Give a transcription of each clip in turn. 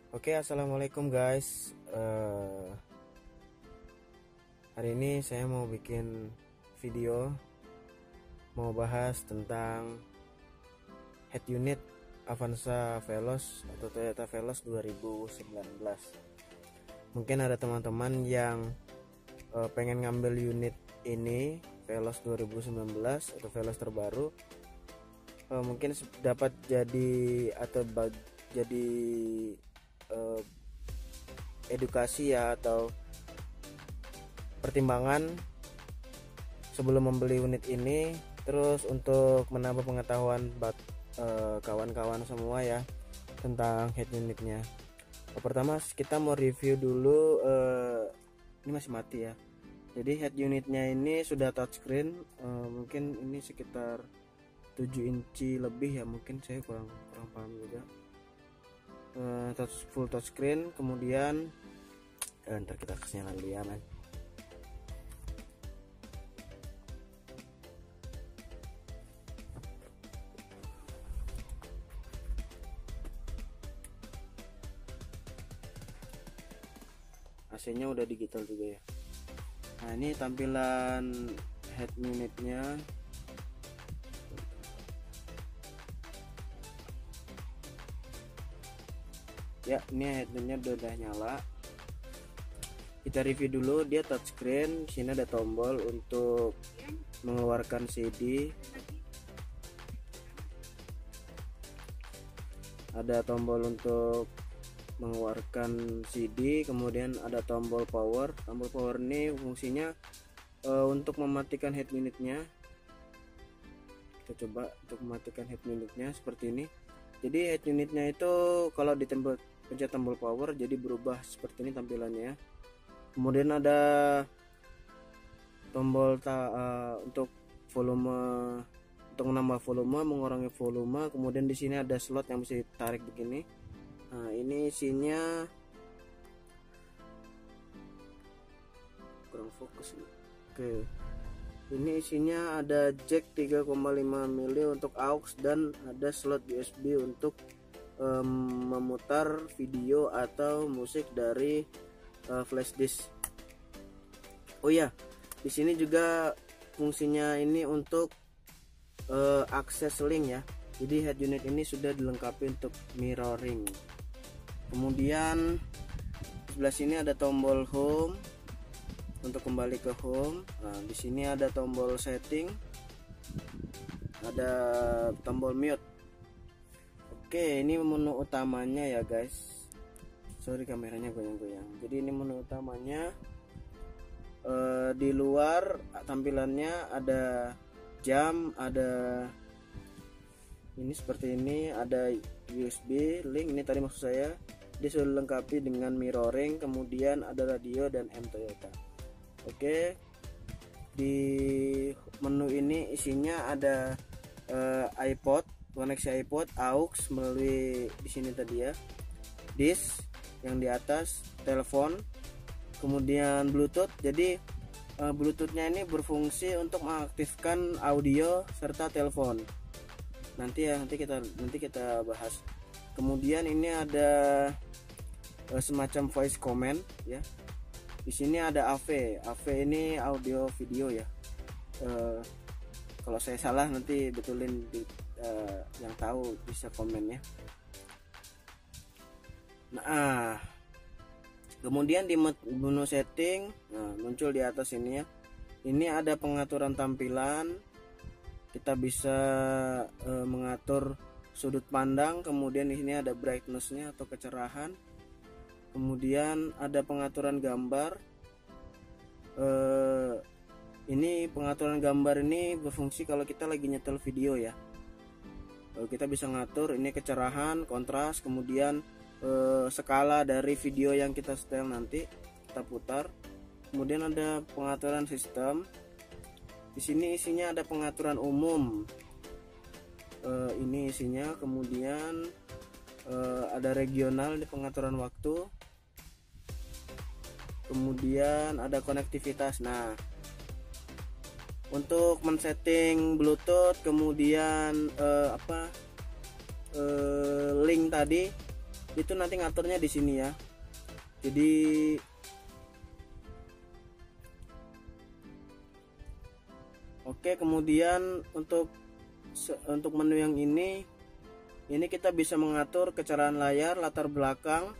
Oke, assalamualaikum guys. Hari ini saya mau bikin video, mau bahas tentang head unit Avanza Veloz atau Toyota Veloz 2019. Mungkin ada teman-teman yang pengen ngambil unit ini, Veloz 2019 atau Veloz terbaru. Mungkin dapat jadi edukasi ya, atau pertimbangan sebelum membeli unit ini, terus untuk menambah pengetahuan kawan-kawan semua ya tentang head unitnya. Pertama kita mau review dulu, ini masih mati ya, jadi head unitnya ini sudah touchscreen, mungkin ini sekitar 7 inci lebih ya, mungkin saya kurang paham juga. Full touchscreen, kemudian ntar kita kasih nyala dulu ya men. AC-nya udah digital juga ya. Nah, ini tampilan head unitnya. Ya, ini headnya udah nyala. Kita review dulu, dia touchscreen. Sini ada tombol untuk mengeluarkan CD, ada tombol untuk mengeluarkan CD, kemudian ada tombol power. Tombol power ini fungsinya untuk mematikan head unitnya. Kita coba untuk mematikan head unitnya seperti ini. Jadi head unitnya itu kalau pencet tombol power jadi berubah seperti ini tampilannya. Kemudian ada tombol untuk volume, untuk menambah volume, mengurangi volume. Kemudian di sini ada slot yang bisa ditarik begini. Nah, ini isinya kurang fokus nih. Oke. Ini isinya ada jack 3,5 mili untuk aux dan ada slot USB untuk memutar video atau musik dari flash disk. Oh ya, di sini juga fungsinya ini untuk akses link ya. Jadi head unit ini sudah dilengkapi untuk mirroring. Kemudian sebelah sini ada tombol home untuk kembali ke home. Nah, di sini ada tombol setting, ada tombol mute. Oke, ini menu utamanya ya guys. Sorry kameranya goyang-goyang. Jadi ini menu utamanya. Di luar tampilannya ada jam, ada ini seperti ini, ada USB link. Ini tadi maksud saya, dia sudah dilengkapi dengan mirroring. Kemudian ada radio dan M Toyota. Oke, di menu ini isinya ada iPod, koneksi iPod, aux melalui di sini tadi ya, disk yang di atas, telepon, kemudian Bluetooth. Jadi Bluetoothnya ini berfungsi untuk mengaktifkan audio serta telepon. Nanti kita bahas. Kemudian ini ada semacam voice command ya. Di sini ada AV. AV ini audio video ya. Kalau saya salah nanti betulin yang tahu bisa komen ya. Nah, kemudian di menu setting, muncul di atas ini ya. Ini ada pengaturan tampilan. Kita bisa mengatur sudut pandang. Kemudian di sini ada brightness-nya atau kecerahan. Kemudian ada pengaturan gambar. Ini pengaturan gambar ini berfungsi kalau kita lagi nyetel video ya. Kita bisa ngatur ini kecerahan, kontras, kemudian skala dari video yang kita setel nanti kita putar. Kemudian ada pengaturan sistem. Di sini isinya ada pengaturan umum. Ini isinya. Kemudian ada regional di pengaturan waktu. Kemudian ada konektivitas. Nah, untuk men-setting Bluetooth, kemudian link tadi itu nanti ngaturnya di sini ya. Jadi oke, kemudian untuk menu yang ini kita bisa mengatur kecerahan layar, latar belakang,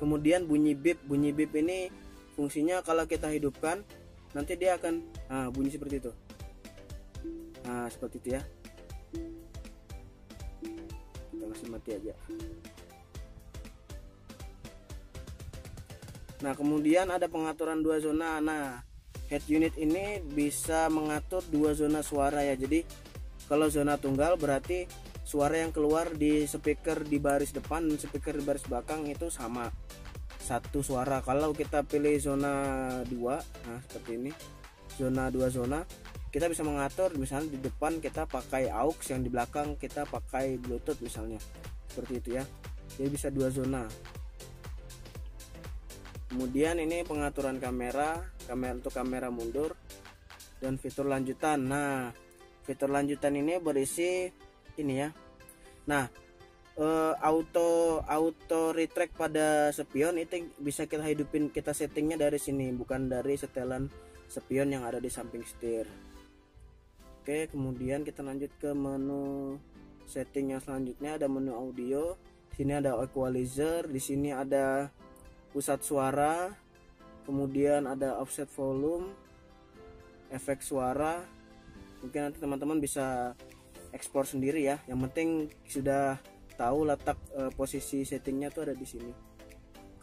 kemudian bunyi bip. Bunyi bip ini fungsinya kalau kita hidupkan nanti dia akan bunyi seperti itu. Nah, seperti itu ya. Kita kasih mati aja. Nah, kemudian ada pengaturan 2 zona. Nah, head unit ini bisa mengatur 2 zona suara ya. Jadi kalau zona tunggal berarti suara yang keluar di speaker di baris depan dan speaker di baris belakang itu sama, satu suara. Kalau kita pilih zona 2, nah seperti ini, zona 2 zona, kita bisa mengatur misalnya di depan kita pakai aux, yang di belakang kita pakai bluetooth misalnya, seperti itu ya. Jadi bisa 2 zona. Kemudian ini pengaturan kamera untuk kamera mundur dan fitur lanjutan. Nah, fitur lanjutan ini berisi ini ya. Nah, auto retract pada spion itu bisa kita hidupin, kita settingnya dari sini, bukan dari setelan spion yang ada di samping setir. Oke, kemudian kita lanjut ke menu setting yang selanjutnya. Ada menu audio. Di sini ada equalizer, di sini ada pusat suara, kemudian ada offset volume, efek suara. Mungkin nanti teman-teman bisa ekspor sendiri ya. Yang penting sudah tahu letak posisi settingnya tuh ada di sini.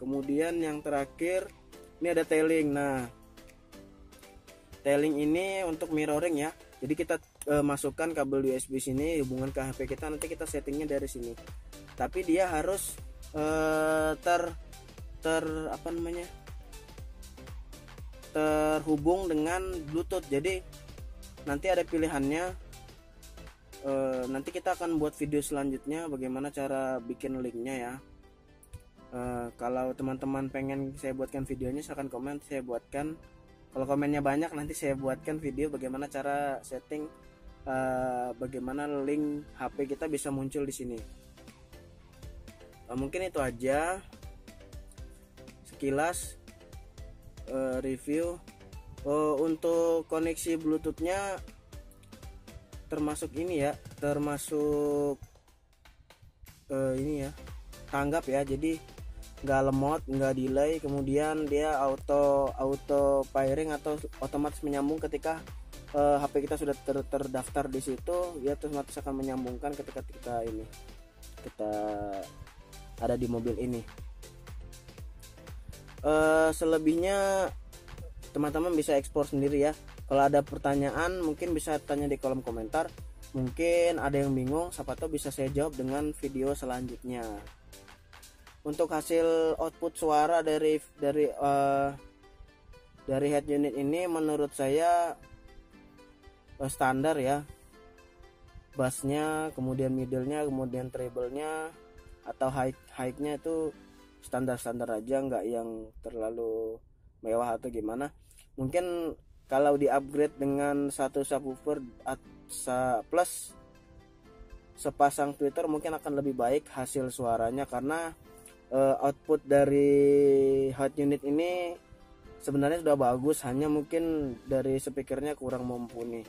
Kemudian yang terakhir ini ada tailing. Nah, tailing ini untuk mirroring ya. Jadi kita masukkan kabel USB sini, hubungan ke HP kita, nanti kita settingnya dari sini. Tapi dia harus terhubung dengan Bluetooth. Jadi nanti ada pilihannya. Nanti kita akan buat video selanjutnya bagaimana cara bikin linknya ya. Kalau teman-teman pengen saya buatkan videonya, silahkan komen, saya buatkan. Kalau komennya banyak, nanti saya buatkan video bagaimana cara setting, bagaimana link HP kita bisa muncul di sini. Mungkin itu aja sekilas review. Untuk koneksi Bluetoothnya termasuk ini ya, termasuk ini ya, tanggap ya. Jadi nggak lemot, nggak delay, kemudian dia auto pairing atau otomatis menyambung ketika HP kita sudah terdaftar di situ. Dia otomatis akan menyambungkan ketika kita ada di mobil ini. Selebihnya teman-teman bisa ekspor sendiri ya. Kalau ada pertanyaan mungkin bisa tanya di kolom komentar. Mungkin ada yang bingung, siapa tahu bisa saya jawab dengan video selanjutnya. Untuk hasil output suara dari head unit ini menurut saya standar ya. Bassnya, kemudian middle-nya, kemudian treble-nya atau high-nya itu standar-standar aja, nggak yang terlalu mewah atau gimana. Mungkin kalau di upgrade dengan satu subwoofer plus sepasang tweeter mungkin akan lebih baik hasil suaranya, karena output dari head unit ini sebenarnya sudah bagus, hanya mungkin dari speakernya kurang mumpuni.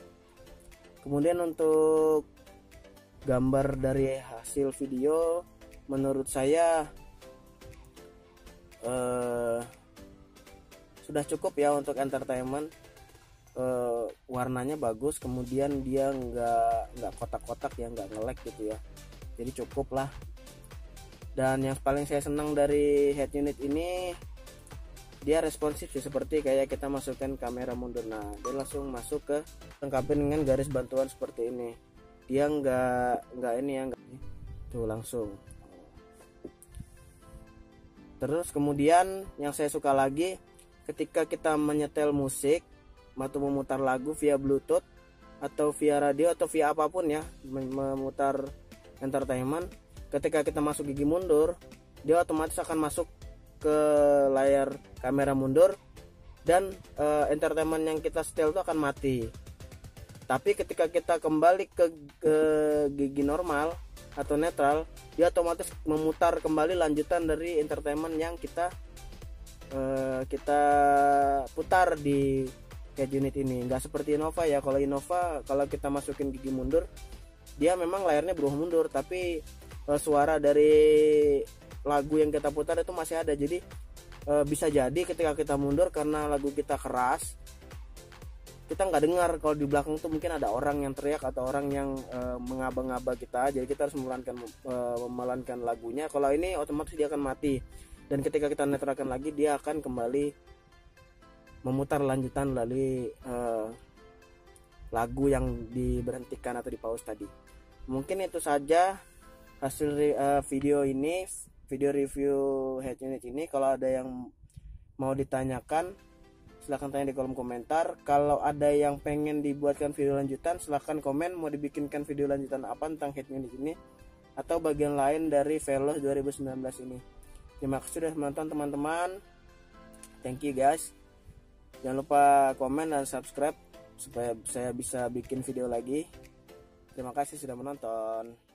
Kemudian untuk gambar dari hasil video menurut saya sudah cukup ya untuk entertainment. Warnanya bagus, kemudian dia nggak kotak-kotak ya, nggak nge-lag gitu ya, jadi cukup lah. Dan yang paling saya senang dari head unit ini, dia responsif sih, seperti kayak kita masukkan kamera mundur. Nah, dia langsung masuk ke lengkapi dengan garis bantuan seperti ini. Dia nggak ini ya, tuh langsung. Terus kemudian yang saya suka lagi, ketika kita menyetel musik atau memutar lagu via Bluetooth atau via radio atau via apapun ya, memutar entertainment, ketika kita masuk gigi mundur, dia otomatis akan masuk ke layar kamera mundur dan entertainment yang kita setel itu akan mati. Tapi ketika kita kembali ke gigi normal, atau netral, dia otomatis memutar kembali lanjutan dari entertainment yang kita putar di head unit ini. Nggak seperti Innova ya. Kalau Innova kalau kita masukin gigi mundur, dia memang layarnya berubah mundur, tapi suara dari lagu yang kita putar itu masih ada. Jadi bisa jadi ketika kita mundur karena lagu kita keras, kita nggak dengar kalau di belakang tuh mungkin ada orang yang teriak atau orang yang mengaba-ngaba kita. Jadi kita harus memelankan lagunya. Kalau ini otomatis dia akan mati, dan ketika kita netralkan lagi dia akan kembali memutar lanjutan dari lagu yang diberhentikan atau di pause tadi. Mungkin itu saja hasil video ini, video review head unit ini. Kalau ada yang mau ditanyakan, silahkan tanya di kolom komentar. Kalau ada yang pengen dibuatkan video lanjutan, silahkan komen mau dibikinkan video lanjutan apa tentang head unit ini atau bagian lain dari Veloz 2019 ini. Terima kasih sudah menonton teman-teman. Thank you guys. Jangan lupa komen dan subscribe supaya saya bisa bikin video lagi. Terima kasih sudah menonton.